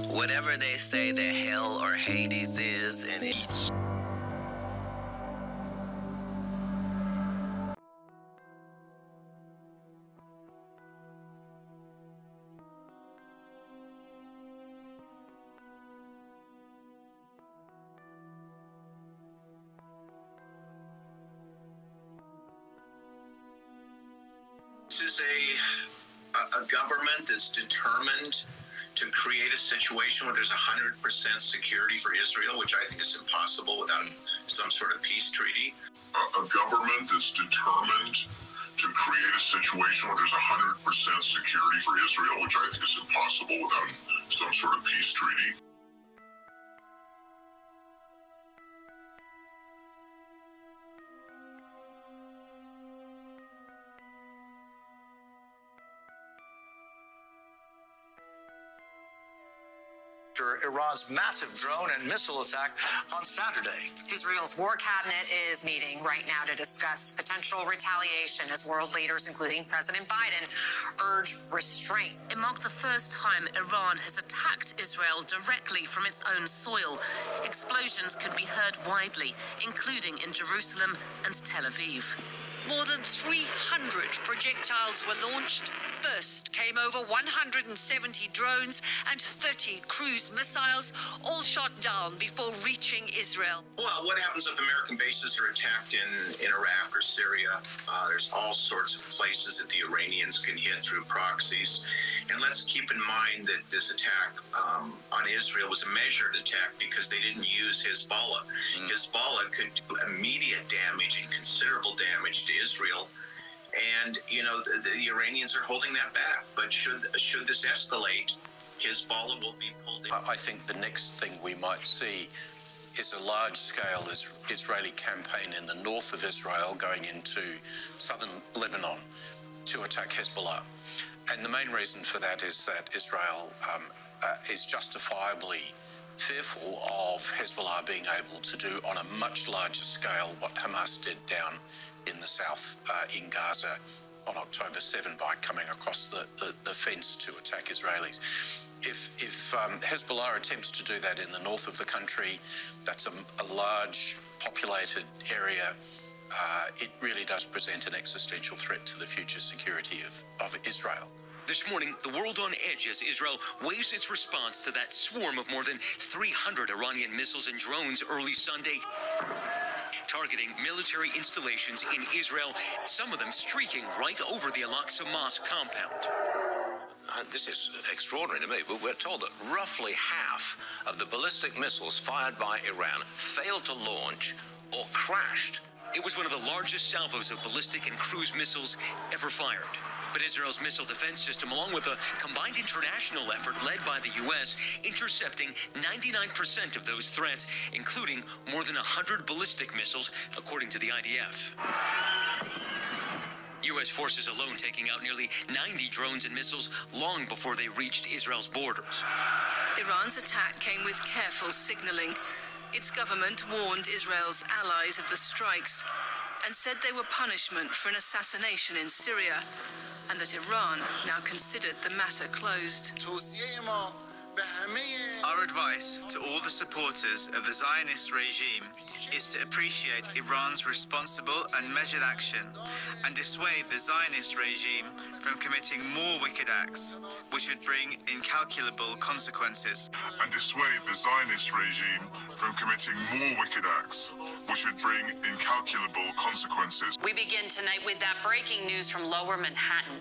whatever they say that hell or Hades is, and each. This is a government that's determined to create a situation where there's 100% security for Israel, which I think is impossible without some sort of peace treaty. A government that's determined to create a situation where there's 100% security for Israel, which I think is impossible without some sort of peace treaty. Iran's massive drone and missile attack on Saturday. Israel's war cabinet is meeting right now to discuss potential retaliation as world leaders, including President Biden, urge restraint. It marked the first time Iran has attacked Israel directly from its own soil. Explosions could be heard widely, including in Jerusalem and Tel Aviv. More than 300 projectiles were launched. First came over 170 drones and 30 cruise missiles, all shot down before reaching Israel. Well, what happens if American bases are attacked in Iraq or Syria? There's all sorts of places that the Iranians can hit through proxies. And let's keep in mind that this attack on Israel was a measured attack because they didn't use Hezbollah. Hezbollah could do immediate damage and considerable damage to Israel. And, you know, the Iranians are holding that back. But should this escalate, Hezbollah will be pulled in. I think the next thing we might see is a large-scale Israeli campaign in the north of Israel going into southern Lebanon to attack Hezbollah. And the main reason for that is that Israel is justifiably fearful of Hezbollah being able to do on a much larger scale what Hamas did down in the south in Gaza on October 7 by coming across the fence to attack Israelis. If Hezbollah attempts to do that in the north of the country, that's a large populated area. It really does present an existential threat to the future security of Israel. This morning, the world on edge as Israel weighs its response to that swarm of more than 300 Iranian missiles and drones early Sunday, targeting military installations in Israel, some of them streaking right over the Al-Aqsa Mosque compound. This is extraordinary to me, but we're told that roughly half of the ballistic missiles fired by Iran failed to launch or crashed. It was one of the largest salvos of ballistic and cruise missiles ever fired. But Israel's missile defense system, along with a combined international effort led by the U.S., intercepting 99% of those threats, including more than 100 ballistic missiles, according to the IDF. U.S. forces alone taking out nearly 90 drones and missiles long before they reached Israel's borders. Iran's attack came with careful signaling. Its government warned Israel's allies of the strikes and said they were punishment for an assassination in Syria, and that Iran now considered the matter closed. Our advice to all the supporters of the Zionist regime is to appreciate Iran's responsible and measured action and dissuade the Zionist regime from committing more wicked acts, which would bring incalculable consequences. And dissuade the Zionist regime from committing more wicked acts, which would bring incalculable consequences. We begin tonight with that breaking news from Lower Manhattan.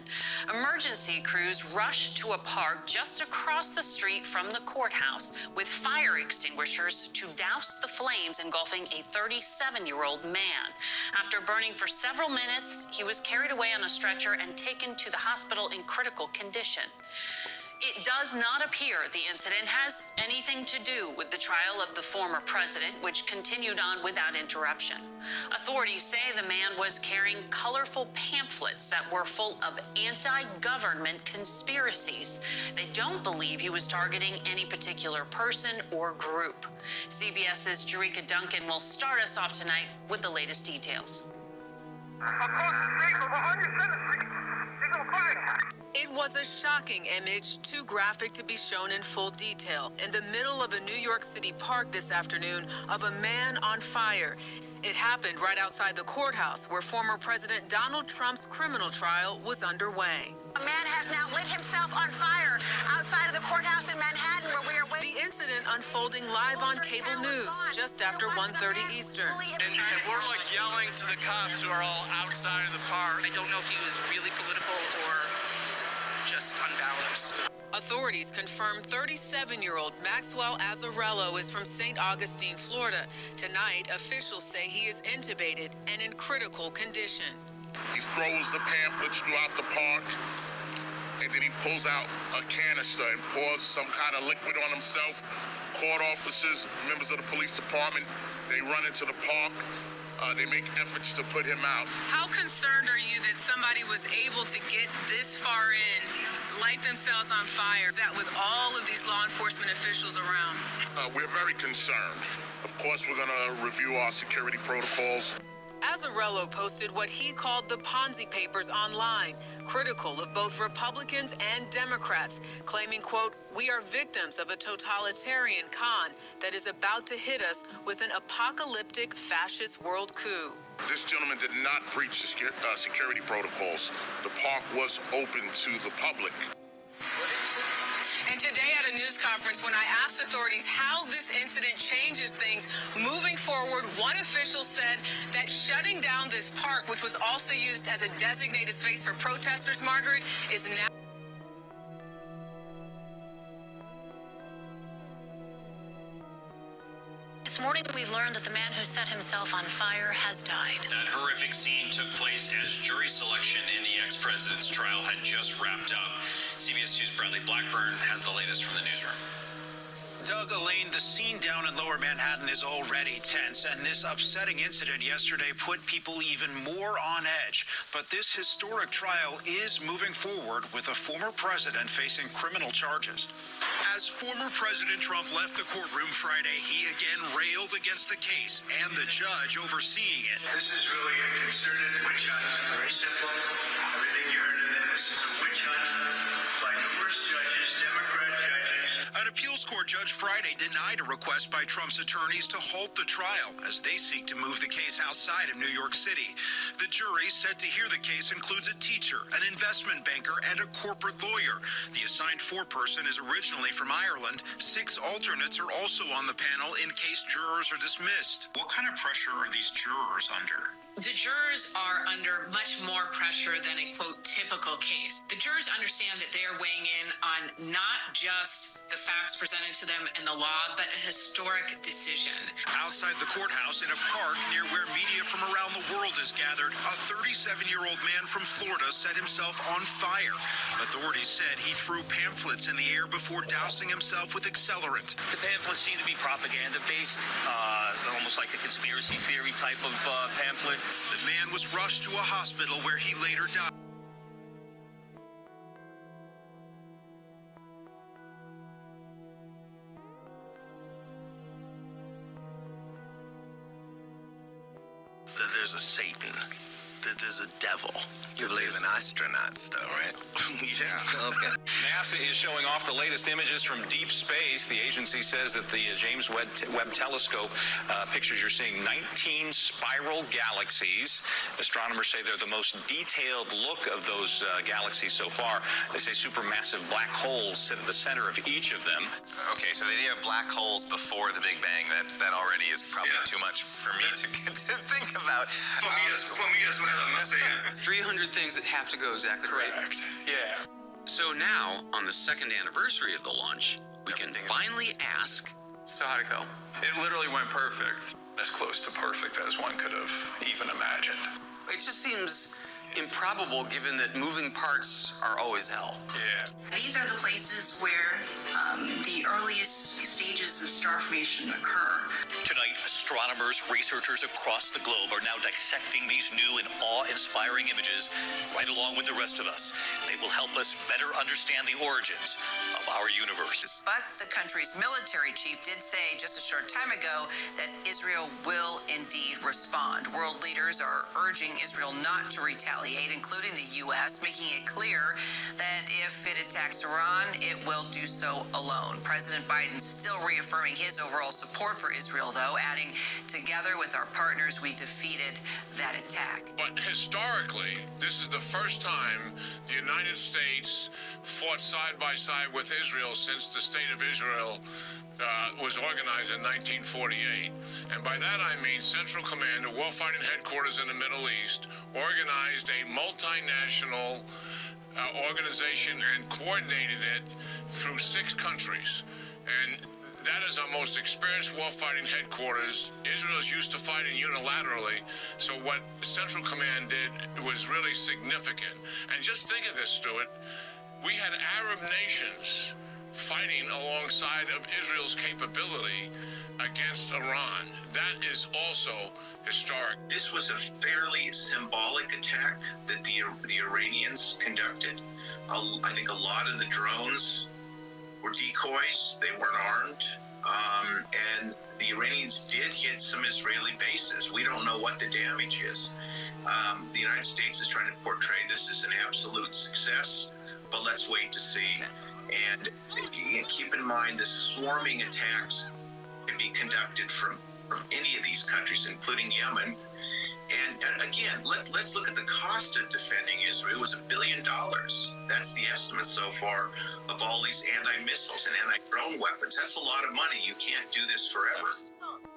Emergency crews rushed to a park just across the street from the courthouse with fire extinguishers to douse the flames engulfing a 37-year-old man. After burning for several minutes, he was carried away on a stretcher and taken to the hospital in critical condition. It does not appear the incident has anything to do with the trial of the former president, which continued on without interruption. Authorities say the man was carrying colorful pamphlets that were full of anti-government conspiracies. They don't believe he was targeting any particular person or group. CBS's Jerika Duncan will start us off tonight with the latest details. Across the street from 107th Street, signal It was a shocking image, too graphic to be shown in full detail, in the middle of a New York City park this afternoon of a man on fire. It happened right outside the courthouse where former President Donald Trump's criminal trial was underway. A man has now lit himself on fire outside of the courthouse in Manhattan where we are waiting. The incident unfolding live on cable news just after 1:30 Eastern. And we're like yelling to the cops who are all outside of the park. I don't know if he was really political or just unbalanced. Authorities confirmed 37-year-old Maxwell Azzarello is from St. Augustine, Florida. Tonight, officials say he is intubated and in critical condition. He throws the pamphlets throughout the park, and then he pulls out a canister and pours some kind of liquid on himself. Court officers, members of the police department, they run into the park. They make efforts to put him out. How concerned are you that somebody was able to get this far in, light themselves on fire, that with all of these law enforcement officials around? We're very concerned. Of course, we're going to review our security protocols. Azzarello posted what he called the Ponzi Papers online, critical of both Republicans and Democrats, claiming, quote, "We are victims of a totalitarian con that is about to hit us with an apocalyptic fascist world coup." This gentleman did not breach the security protocols. The park was open to the public. And today at a news conference, when I asked authorities how this incident changes things moving forward, one official said that shutting down this park, which was also used as a designated space for protesters, Margaret, is now... This morning, we've learned that the man who set himself on fire has died. That horrific scene took place as jury selection in the ex-president's trial had just wrapped up. CBS 2's Bradley Blackburn has the latest from the newsroom. Doug, Elaine, the scene down in Lower Manhattan is already tense, and this upsetting incident yesterday put people even more on edge. But this historic trial is moving forward with a former president facing criminal charges. As former President Trump left the courtroom Friday, he again railed against the case and the judge overseeing it. This is really a concerted witch hunt. Very simple. Everything you heard of this is a witch hunt by numerous judges, Democrat judges. An appeals court judge Friday denied a request by Trump's attorneys to halt the trial as they seek to move the case outside of New York City. The jury set to hear the case includes a teacher, an investment banker, and a corporate lawyer. The assigned foreperson is originally from Ireland. 6 alternates are also on the panel in case jurors are dismissed. What kind of pressure are these jurors under? The jurors are under much more pressure than a, quote, typical case. The jurors understand that they are weighing in on not just the facts presented to them in the law, but a historic decision. Outside the courthouse in a park near where media from around the world is gathered, a 37-year-old man from Florida set himself on fire. Authorities said he threw pamphlets in the air before dousing himself with accelerant. The pamphlets seem to be propaganda-based, almost like a conspiracy theory type of pamphlet. The man was rushed to a hospital where he later died. That there's a Satan, that there's a devil. You believe in astronauts, though, right? Yeah. Okay. NASA is showing off the latest images from deep space. The agency says that the James Webb Telescope pictures you're seeing 19 spiral galaxies. Astronomers say they're the most detailed look of those galaxies so far. They say supermassive black holes sit at the center of each of them. Okay, so the idea of black holes before the Big Bang, that already is probably too much for me to think about. 300 things that have to go exactly right. Correct. Yeah. So now, on the second anniversary of the launch, we can finally ask, so how'd it go? It literally went perfect. As close to perfect as one could have even imagined. It just seems improbable given that moving parts are always hell. Yeah. These are the places where the earliest stages of star formation occur. Tonight, astronomers, researchers across the globe are now dissecting these new and awe-inspiring images right along with the rest of us. They will help us better understand the origins of our universe. But the country's military chief did say just a short time ago that Israel will indeed respond. World leaders are urging Israel not to retaliate, including the U.S., making it clear that if it attacks Iran, it will do so alone. President Biden still reaffirming his overall support for Israel, though, adding, together with our partners, we defeated that attack. But historically, this is the first time the United States fought side by side with Israel since the State of Israel was organized in 1948. And by that I mean Central Command, the warfighting headquarters in the Middle East, organized a multinational organization and coordinated it through 6 countries. And that is our most experienced warfighting headquarters. Israel is used to fighting unilaterally, so what Central Command did was really significant. And just think of this, Stuart. We had Arab nations fighting alongside of Israel's capability against Iran. That is also historic. This was a fairly symbolic attack that the Iranians conducted. I think a lot of the drones were decoys. They weren't armed. And the Iranians did hit some Israeli bases. We don't know what the damage is. The United States is trying to portray this as an absolute success, but let's wait to see. And keep in mind, the swarming attacks can be conducted from any of these countries, including Yemen. And again, let's look at the cost of defending Israel. It was $1 billion. That's the estimate so far of all these anti-missiles and anti-drone weapons. That's a lot of money. You can't do this forever.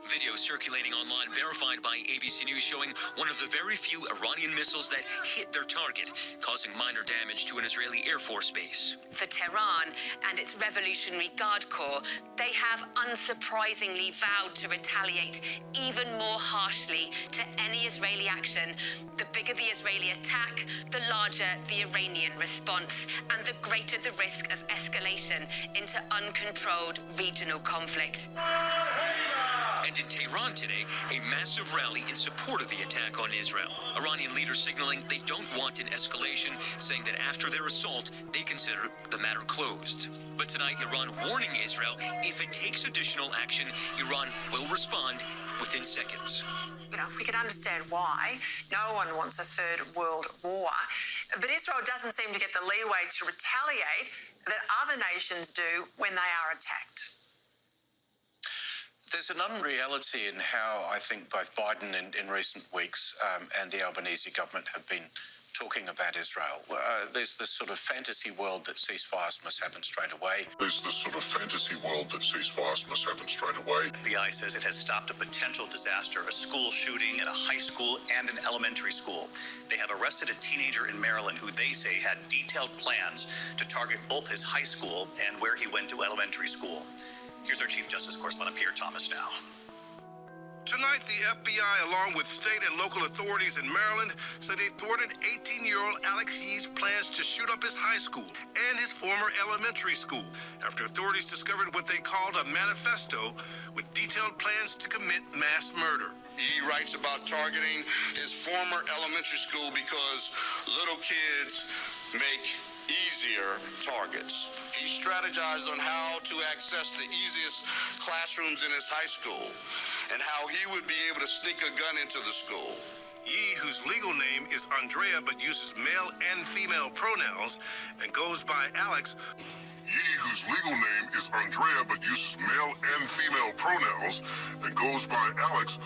Video circulating online verified by ABC News showing one of the very few Iranian missiles that hit their target, causing minor damage to an Israeli Air Force base. For Tehran and its Revolutionary Guard Corps, they have unsurprisingly vowed to retaliate even more harshly to any Israeli action. The bigger the Israeli attack, the larger the Iranian response, and the greater the risk of escalation into uncontrolled regional conflict. And in Tehran today, a massive rally in support of the attack on Israel. Iranian leaders signaling they don't want an escalation, saying that after their assault, they consider the matter closed. But tonight, Iran warning Israel if it takes additional action, Iran will respond within seconds. You know, we can understand why. No one wants a third world war. But Israel doesn't seem to get the leeway to retaliate that other nations do when they are attacked. There's an unreality in how I think both Biden in recent weeks and the Albanese government have been talking about Israel. There's this sort of fantasy world that ceasefires must happen straight away. The FBI says it has stopped a potential disaster, a school shooting at a high school and an elementary school. They have arrested a teenager in Maryland who they say had detailed plans to target both his high school and where he went to elementary school. Here's our Chief Justice Correspondent Pierre Thomas now. Tonight, the FBI, along with state and local authorities in Maryland, said they thwarted 18-year-old Alex Yee's plans to shoot up his high school and his former elementary school after authorities discovered what they called a manifesto with detailed plans to commit mass murder. He writes about targeting his former elementary school because little kids make easier targets. He strategized on how to access the easiest classrooms in his high school and how he would be able to sneak a gun into the school. Yee, whose legal name is Andrea but uses male and female pronouns and goes by Alex,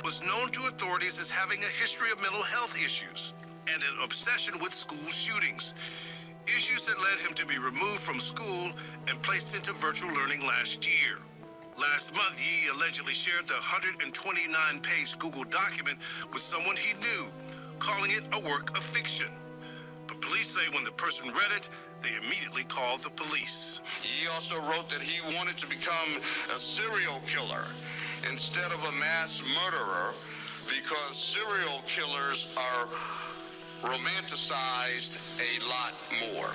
was known to authorities as having a history of mental health issues and an obsession with school shootings. Issues that led him to be removed from school and placed into virtual learning last year. Last month, Yee allegedly shared the 129-page Google document with someone he knew, calling it a work of fiction. But police say when the person read it, they immediately called the police. He also wrote that he wanted to become a serial killer instead of a mass murderer because serial killers are romanticized a lot more.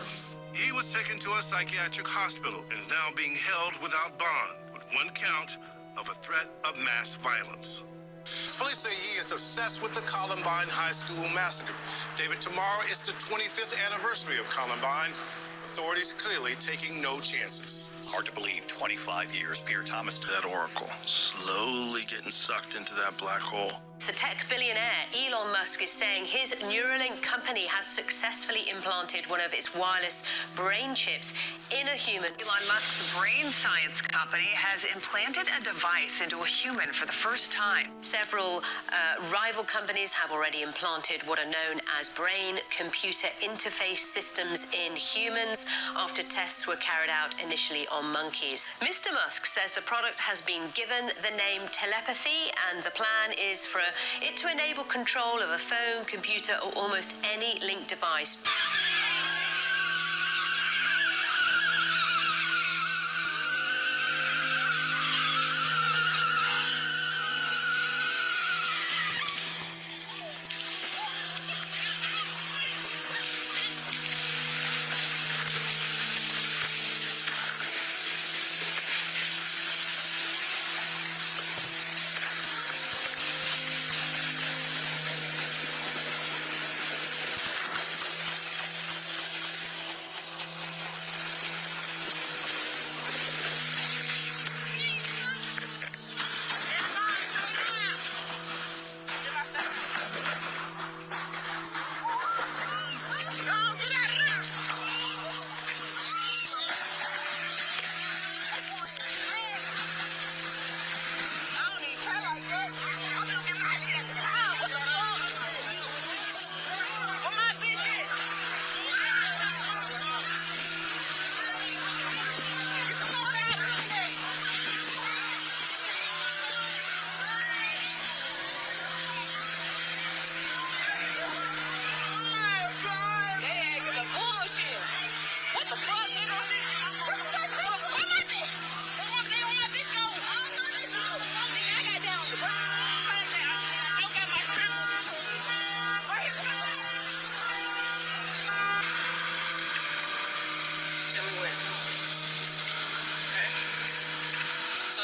He was taken to a psychiatric hospital and is now being held without bond, with one count of a threat of mass violence. Police say he is obsessed with the Columbine High School massacre. David, tomorrow is the 25th anniversary of Columbine. Authorities clearly taking no chances. Hard to believe, 25 years, Peter Thomas. That oracle slowly getting sucked into that black hole. The tech billionaire Elon Musk is saying his Neuralink company has successfully implanted one of its wireless brain chips in a human. Elon Musk's brain science company has implanted a device into a human for the first time. Several rival companies have already implanted what are known as brain-computer interface systems in humans after tests were carried out initially on monkeys. Mr. Musk says the product has been given the name telepathy, and the plan is for it to enable control of a phone, computer, or almost any linked device.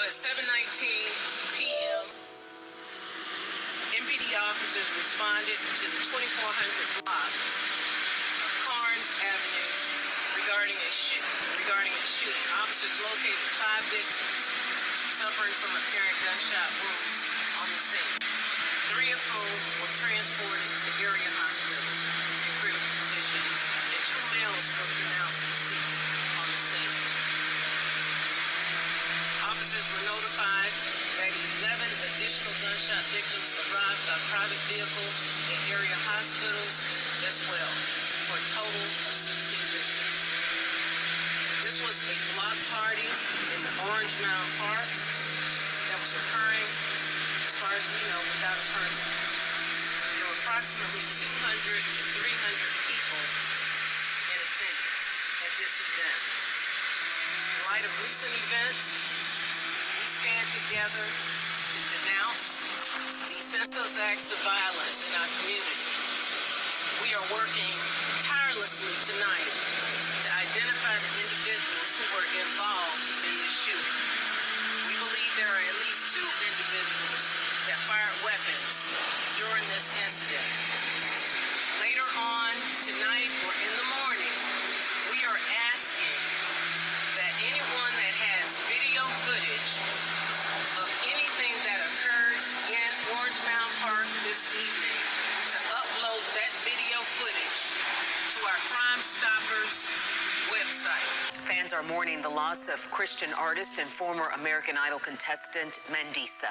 at 7:19 p.m., MPD officers responded to the 2400 block of Carnes Avenue regarding a shooting. Officers located 5 victims suffering from apparent gunshot wounds on the scene, 3 of whom were transported to area hospitals in critical condition, and 2 males were pronounced deceased on the scene. Officers were notified that 11 additional gunshot victims arrived by private vehicle in area hospitals as well, for a total of 16 victims. This was a block party in the Orange Mound Park that was occurring, as far as we know, without a permit. There were approximately 200 to 300 people in attendance at this event. In light of recent events, we stand together to denounce these senseless acts of violence in our community. We are working tirelessly tonight to identify the individuals who were involved in this shooting. We believe there are at least 2 individuals that fired weapons during this incident. Later on tonight or in the morning, we are asking that anyone that has video footage of anything that occurred in Orange Mound Park this evening to upload that video footage to our Crime Stoppers website. Fans are mourning the loss of Christian artist and former American Idol contestant Mandisa.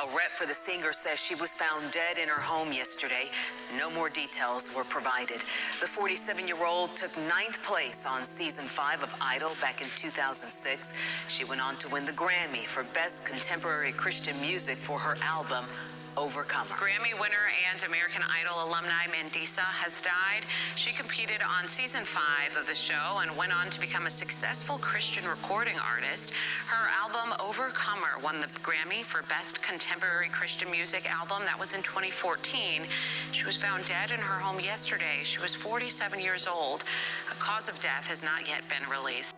A rep for the singer says she was found dead in her home yesterday. No more details were provided. The 47-year-old took 9th place on season 5 of Idol back in 2006. She went on to win the Grammy for Best Contemporary Christian Music for her album Overcomer. Grammy winner and American Idol alumni Mandisa has died. She competed on season 5 of the show and went on to become a successful Christian recording artist. Her album Overcomer won the Grammy for Best Contemporary Christian Music Album. That was in 2014. She was found dead in her home yesterday. She was 47 years old. A cause of death has not yet been released.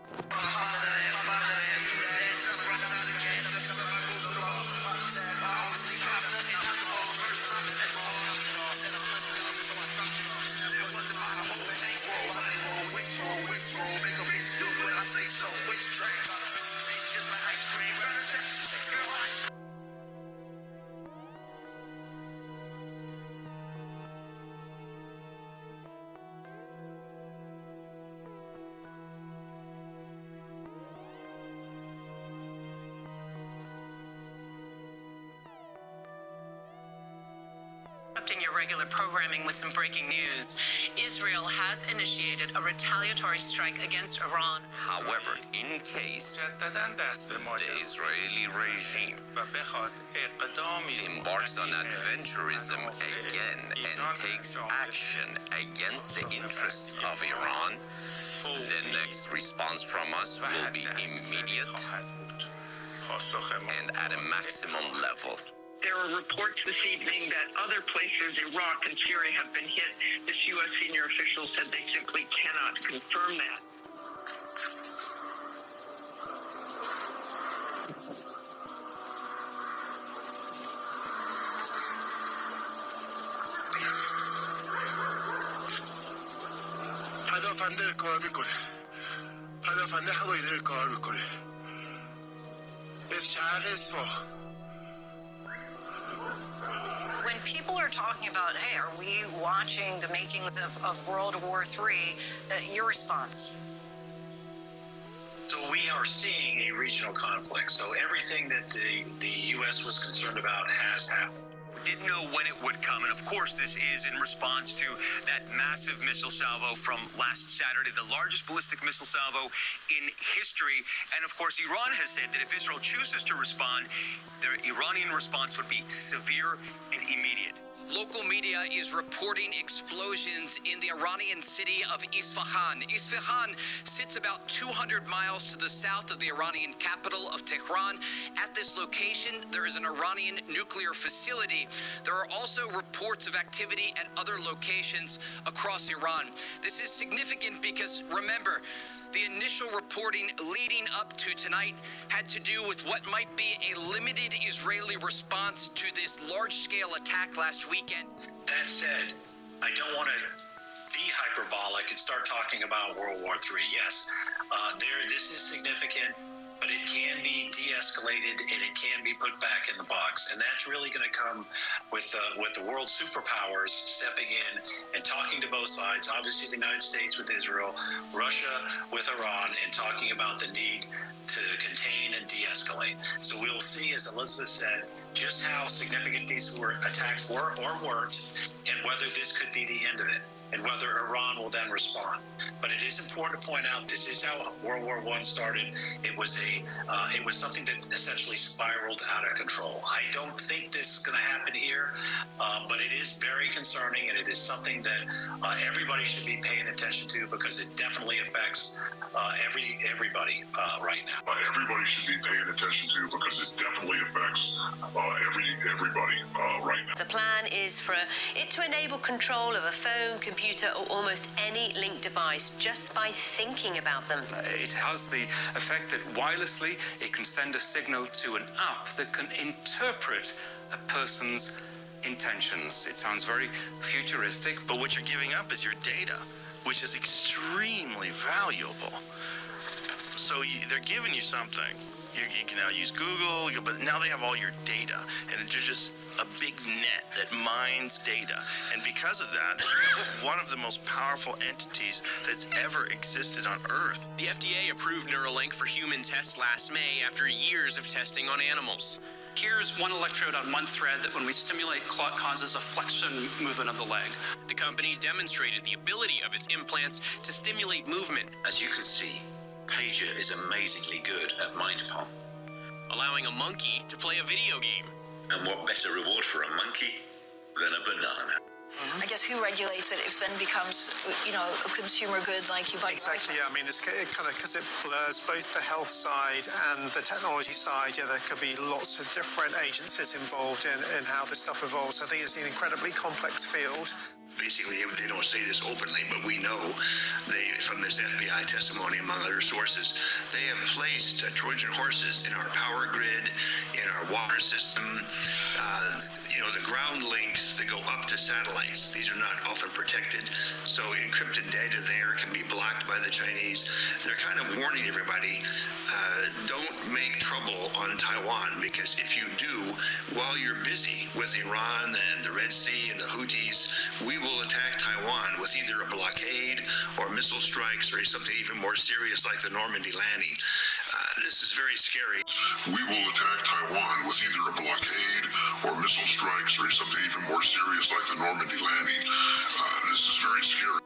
interrupting your regular programming with some breaking news. Israel has initiated a retaliatory strike against Iran. However, in case the Israeli regime embarks on adventurism again and takes action against the interests of Iran, the next response from us will be immediate and at a maximum level. There are reports this evening that other places, Iraq and Syria, have been hit. This U.S. senior official said they simply cannot confirm that. پدافنده کار میکنه. پدافنده هوایی داره کار میکنه. از شرق اصفهان. When people are talking about, hey, are we watching the makings of World War III, your response? So we are seeing a regional conflict. So everything that the U.S. was concerned about has happened. Didn't know when it would come, and of course this is in response to that massive missile salvo from last Saturday, the largest ballistic missile salvo in history. And of course Iran has said that if Israel chooses to respond, the Iranian response would be severe and immediate. Local media is reporting explosions in the Iranian city of Isfahan. Isfahan sits about 200 miles to the south of the Iranian capital of Tehran. At this location, there is an Iranian nuclear facility. There are also reports of activity at other locations across Iran. This is significant because, remember, the initial reporting leading up to tonight had to do with what might be a limited Israeli response to this large-scale attack last weekend. That said, I don't want to be hyperbolic and start talking about World War III. Yes, this is significant, but it can be de-escalated and it can be put back in the box. And that's really going to come with the world superpowers stepping in and talking to both sides. Obviously, the United States with Israel, Russia with Iran, and talking about the need to contain and de-escalate. So we'll see, as Elizabeth said, just how significant these attacks were or weren't, and whether this could be the end of it, and whether Iran will then respond. But it is important to point out this is how World War I started. It was something that essentially spiraled out of control. I don't think this is going to happen here, but it is very concerning, and it is something that everybody should be paying attention to because it definitely affects everybody right now. Everybody should be paying attention to because it definitely affects everybody right now. The plan is for it to enable control of a phone, computer, or almost any linked device just by thinking about them. It has the effect that wirelessly it can send a signal to an app that can interpret a person's intentions. It sounds very futuristic. But what you're giving up is your data, which is extremely valuable. So they're giving you something. You can now use Google, but now they have all your data, and they're just a big net that mines data. And because of that, one of the most powerful entities that's ever existed on Earth. The FDA approved Neuralink for human tests last May after years of testing on animals. Here's one electrode on one thread that when we stimulate causes a flexion movement of the leg. The company demonstrated the ability of its implants to stimulate movement. As you can see, Pager is amazingly good at mind palm, allowing a monkey to play a video game. And what better reward for a monkey than a banana? I guess who regulates it if then becomes, a consumer good like you buy. Exactly, yeah. I mean, it's kind of because it blurs both the health side and the technology side. Yeah, there could be lots of different agencies involved in how this stuff evolves. I think it's an incredibly complex field. Basically, they don't say this openly, but we know from this FBI testimony, among other sources, they have placed Trojan horses in our power grid, in our water system, the ground links that go up to satellites. These are not often protected, so encrypted data there can be blocked by the Chinese. They're kind of warning everybody, don't make trouble on Taiwan, because if you do, while you're busy with Iran and the Red Sea and the Houthis, we will attack Taiwan with either a blockade or missile strikes or something even more serious like the Normandy landing. This is very scary. We will attack Taiwan with either a blockade or missile strikes or something even more serious like the Normandy landing. This is very scary.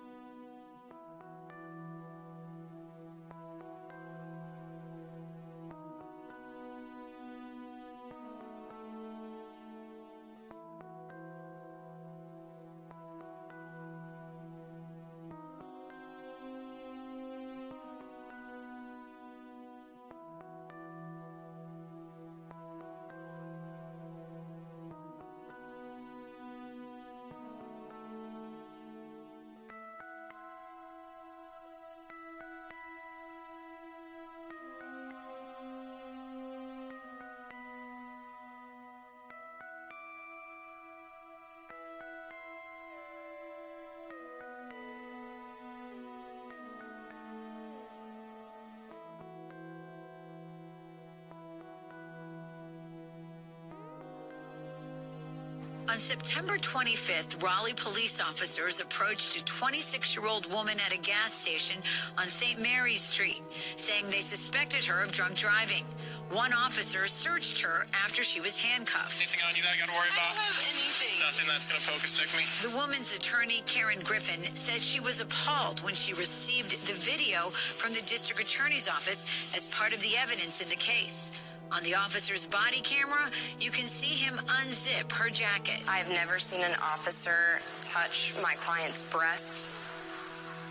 On September 25th, Raleigh police officers approached a 26-year-old woman at a gas station on St. Mary's Street, saying they suspected her of drunk driving. One officer searched her after she was handcuffed. Anything on you that I got to worry about? I don't have anything. Nothing that's going to focus stick me? The woman's attorney, Karen Griffin, said she was appalled when she received the video from the district attorney's office as part of the evidence in the case. On the officer's body camera, you can see him unzip her jacket. I've never seen an officer touch my client's breasts,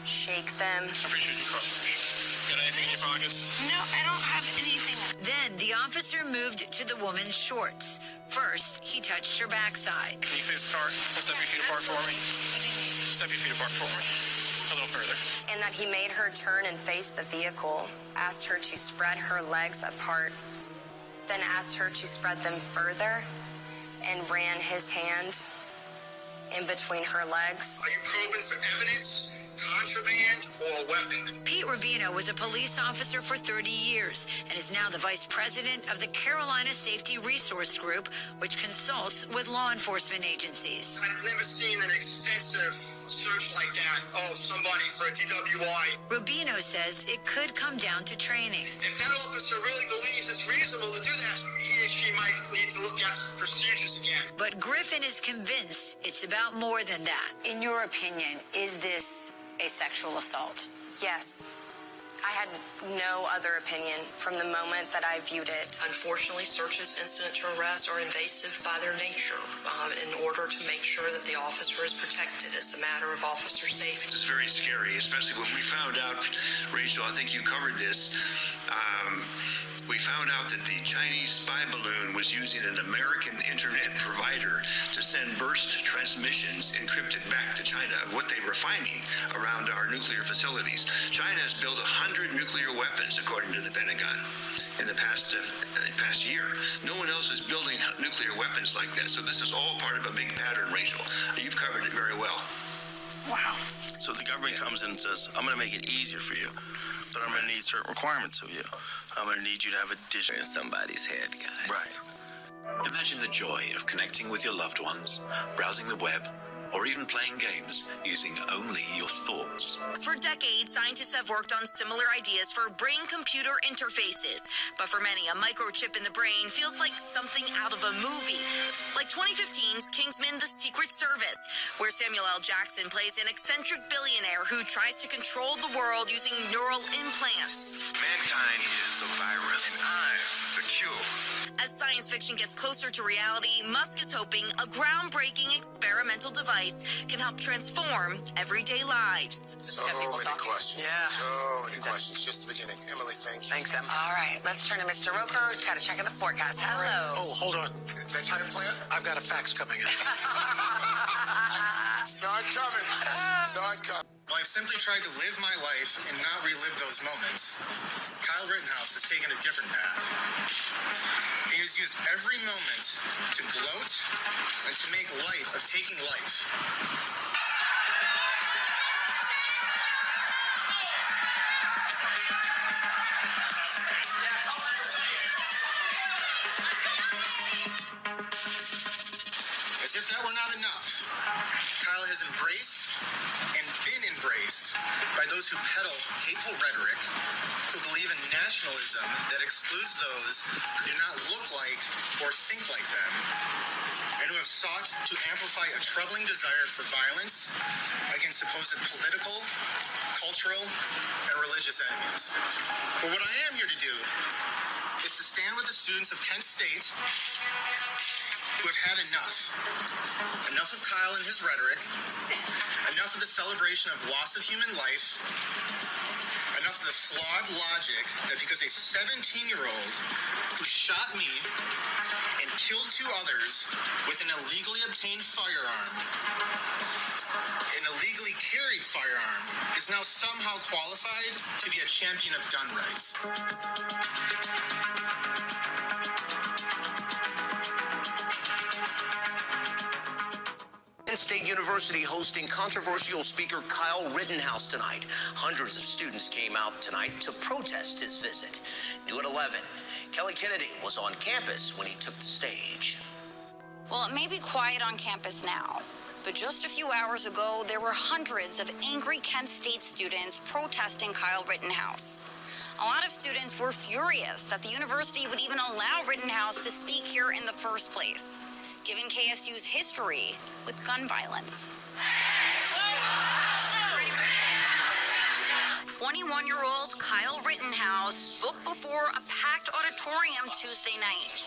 shake them. I appreciate you, Carl. Got anything in your pockets? No, I don't have anything. Then the officer moved to the woman's shorts. First, he touched her backside. Can you face the car? Step your feet apart for me. Step your feet apart for me. A little further. And that he made her turn and face the vehicle, asked her to spread her legs apart, then asked her to spread them further, and ran his hand in between her legs. Are you probing for evidence, contraband, or a weapon? Pete Rubino was a police officer for 30 years and is now the vice president of the Carolina Safety Resource Group, which consults with law enforcement agencies. I've never seen an extensive search like that of somebody for a DWI. Rubino says it could come down to training. If that officer really believes it's reasonable to do that, he or she might need to look at procedures again. But Griffin is convinced it's about more than that. In your opinion, is this a sexual assault? Yes. I had no other opinion from the moment that I viewed it. Unfortunately, searches incident to arrest are invasive by their nature in order to make sure that the officer is protected. It's a matter of officer safety. It's very scary, especially when we found out, Rachel, I think you covered this, we found out that the Chinese spy balloon was using an American internet provider to send burst transmissions encrypted back to China, what they were finding around our nuclear facilities. China has built 100 nuclear weapons, according to the Pentagon, in the past year. No one else is building nuclear weapons like that, so this is all part of a big pattern, Rachel. You've covered it very well. Wow. So the government comes in and says, I'm going to make it easier for you, but I'm going to need certain requirements of you. I'm going to need you to have a digital in somebody's head, guys. Right. Imagine the joy of connecting with your loved ones, browsing the web, or even playing games using only your thoughts. For decades, scientists have worked on similar ideas for brain-computer interfaces. But for many, a microchip in the brain feels like something out of a movie. Like 2015's Kingsman: The Secret Service, where Samuel L. Jackson plays an eccentric billionaire who tries to control the world using neural implants. Mankind is the virus, and I'm the cure. As science fiction gets closer to reality, Musk is hoping a groundbreaking experimental device can help transform everyday lives. So many questions. Yeah. So many questions. Just the beginning. Emily, thank you. Thanks, Emma. All right, let's turn to Mr. Roker. Just got to check in the forecast. Hello. Oh, hold on. That your plan? I've got a fax coming in. Saw it coming. Saw it coming. Well, I've simply tried to live my life and not relive those moments. Kyle Rittenhouse has taken a different path. He has used every moment to gloat and to make light of taking life. As if that were not enough, Kyle has embraced and been embraced by those who peddle hateful rhetoric, who believe in nationalism that excludes those who do not look like or think like them, have sought to amplify a troubling desire for violence against supposed political, cultural, and religious enemies. But what I am here to do is to stand with the students of Kent State who have had enough. Enough of Kyle and his rhetoric, enough of the celebration of loss of human life, enough of the flawed logic that because a 17-year-old who shot me and killed 2 others with an illegally obtained firearm, an illegally carried firearm, is now somehow qualified to be a champion of gun rights. Kent State University hosting controversial speaker Kyle Rittenhouse tonight. Hundreds of students came out tonight to protest his visit. New at 11, Kelly Kennedy was on campus when he took the stage. Well, it may be quiet on campus now, but just a few hours ago, there were hundreds of angry Kent State students protesting Kyle Rittenhouse. A lot of students were furious that the university would even allow Rittenhouse to speak here in the first place, given KSU's history with gun violence. 21-year-old Kyle Rittenhouse spoke before a packed auditorium Tuesday night.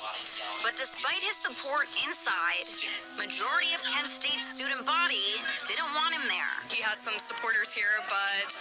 But despite his support inside, majority of Kent State's student body didn't want him there. He has some supporters here, but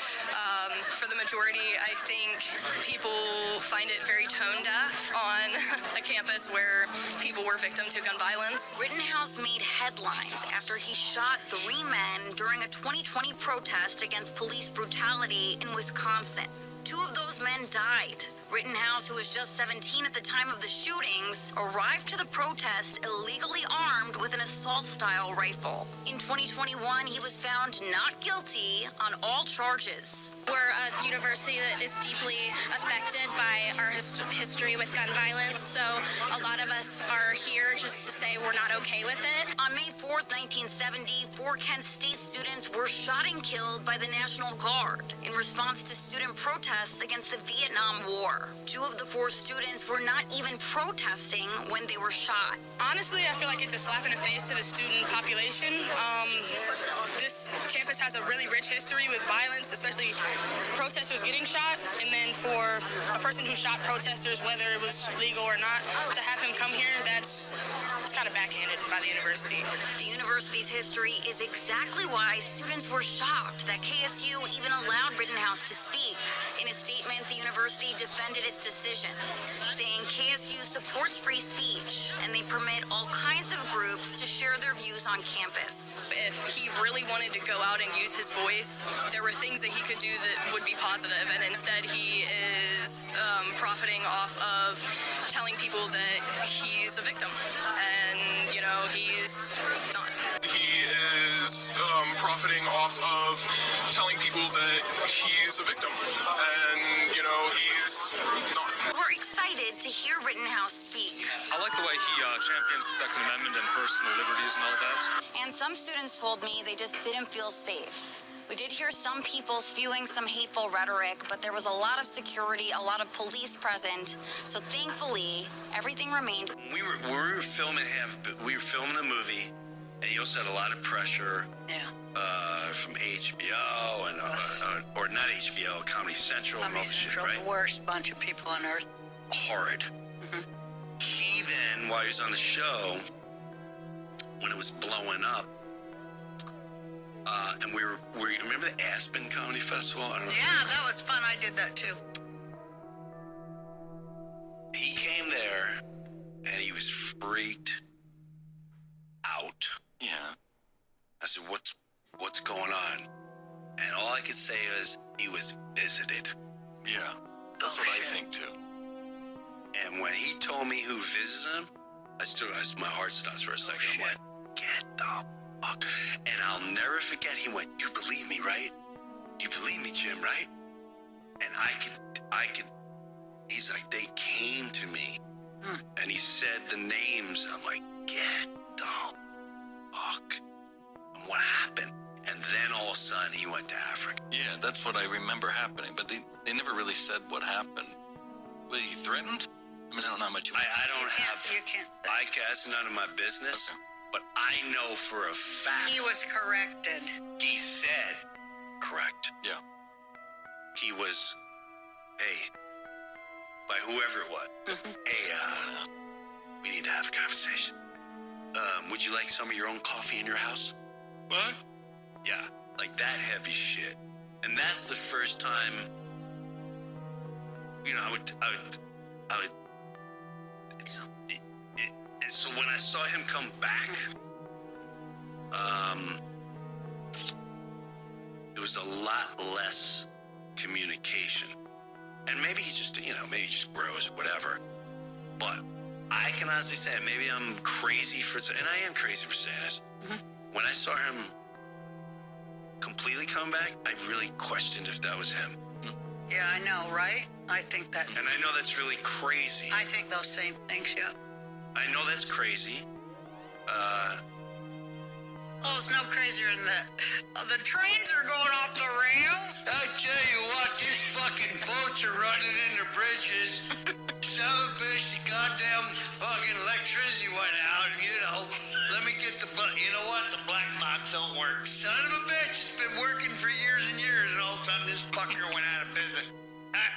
for the majority, I think people find it very tone deaf on a campus where people were victim to gun violence. Rittenhouse made headlines after he shot 3 men during a 2020 protest against police brutality in Wisconsin. 2 of those men died. Rittenhouse, who was just 17 at the time of the shootings, arrived to the protest illegally armed with an assault-style rifle. In 2021, he was found not guilty on all charges. We're a university that is deeply affected by our history with gun violence, so a lot of us are here just to say we're not okay with it. On May 4th, 1970, 4 Kent State students were shot and killed by the National Guard in response to student protests against the Vietnam War. 2 of the 4 students were not even protesting when they were shot. Honestly, I feel like it's a slap in the face to the student population. This campus has a really rich history with violence, especially protesters getting shot, and then for a person who shot protesters, whether it was legal or not, to have him come here, it's kind of backhanded by the university. The university's history is exactly why students were shocked that KSU even allowed Rittenhouse to speak. In a statement, the university defended its decision, saying KSU supports free speech and they permit all kinds of groups to share their views on campus. If he really wanted to go out and use his voice, there were things that he could do that would be positive, and instead he is profiting off of telling people that he's a victim, and, he's not. He is profiting off of telling people that he's a victim, and, he's not. We're excited to hear Rittenhouse speak. I like the way he champions the Second Amendment and personal liberties and all that. And some students told me they just didn't feel safe. We did hear some people spewing some hateful rhetoric, but there was a lot of security, a lot of police present. So thankfully, everything remained. We were filming a movie, and he also had a lot of pressure from HBO and or not HBO, Comedy Central, and all this shit, right? The worst bunch of people on earth. Horrid. He then, while he was on the show, when it was blowing up, and we remember the Aspen Comedy Festival? I don't know. Yeah, that was fun. I did that too. He came there, and he was freaked out. Yeah. I said, what's going on? And all I could say is, he was visited. Yeah, that's what I think too. And when he told me who visited him, my heart stops for a second. I'm like, get the fuck. And I'll never forget, he went, you believe me, right? You believe me, Jim, right? And I could, he's like, they came to me. And he said the names. I'm like, get the fuck. And what happened? And then all of a sudden, he went to Africa. Yeah, that's what I remember happening, but they never really said what happened. Was he threatened? I mean, I don't know how much. I don't have. You can't. That's none of my business. Okay. but I know for a fact He was corrected. he said Correct. Yeah. He was, hey, by whoever it was. Hey, we need to have a conversation. Would you like some of your own coffee in your house? What? Yeah, like that heavy shit. And that's the first time, you know, I would, and so when I saw him come back, it was a lot less communication. And maybe he just, you know, maybe he just grows or whatever. But I can honestly say, maybe I'm crazy for, and I am crazy for saying this. When I saw him completely come back, I really questioned if that was him. Yeah, I know, right? I think that's... And I know that's really crazy. I think those same things, yeah. I know that's crazy. Oh, it's no crazier than that. The trains are going off the rails. I tell you what, these fucking boats are running into bridges. Son of a bitch, the goddamn fucking electricity went out, you know. Let me get the, you know what, the black box don't work. Son of a bitch, it's been working for years and years, and all of a sudden this fucker went out of business.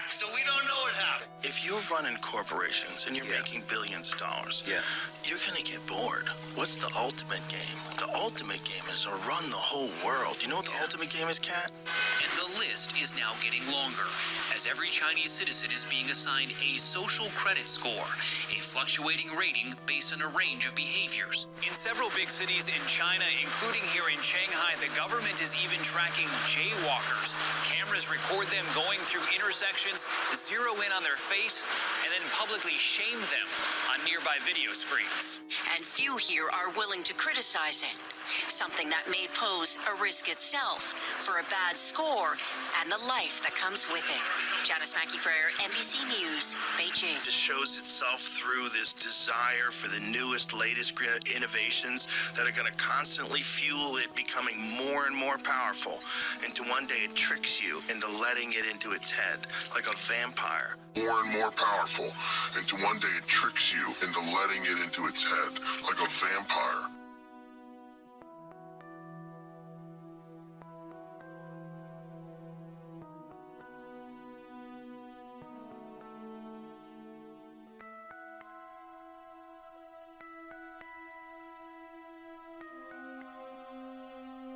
So we don't know what happened. If you're running corporations and you're making billions of dollars, you're going to get bored. What's the ultimate game? The ultimate game is to run the whole world. You know what the ultimate game is, Kat? And the list is now getting longer, as every Chinese citizen is being assigned a social credit score, a fluctuating rating based on a range of behaviors. In several big cities in China, including here in Shanghai, the government is even tracking jaywalkers. Cameras record them going through intersections, zero in on their face, and then publicly shame them on nearby video screens. And few here are willing to criticize it, something that may pose a risk itself for a bad score and the life that comes with it. Janice Mackey for NBC News, Beijing. It shows itself through this desire for the newest, latest innovations that are going to constantly fuel it becoming more and more powerful. Until one day it tricks you into letting it into its head, like a vampire. More and more powerful, until one day it tricks you into letting it into its head, like a vampire.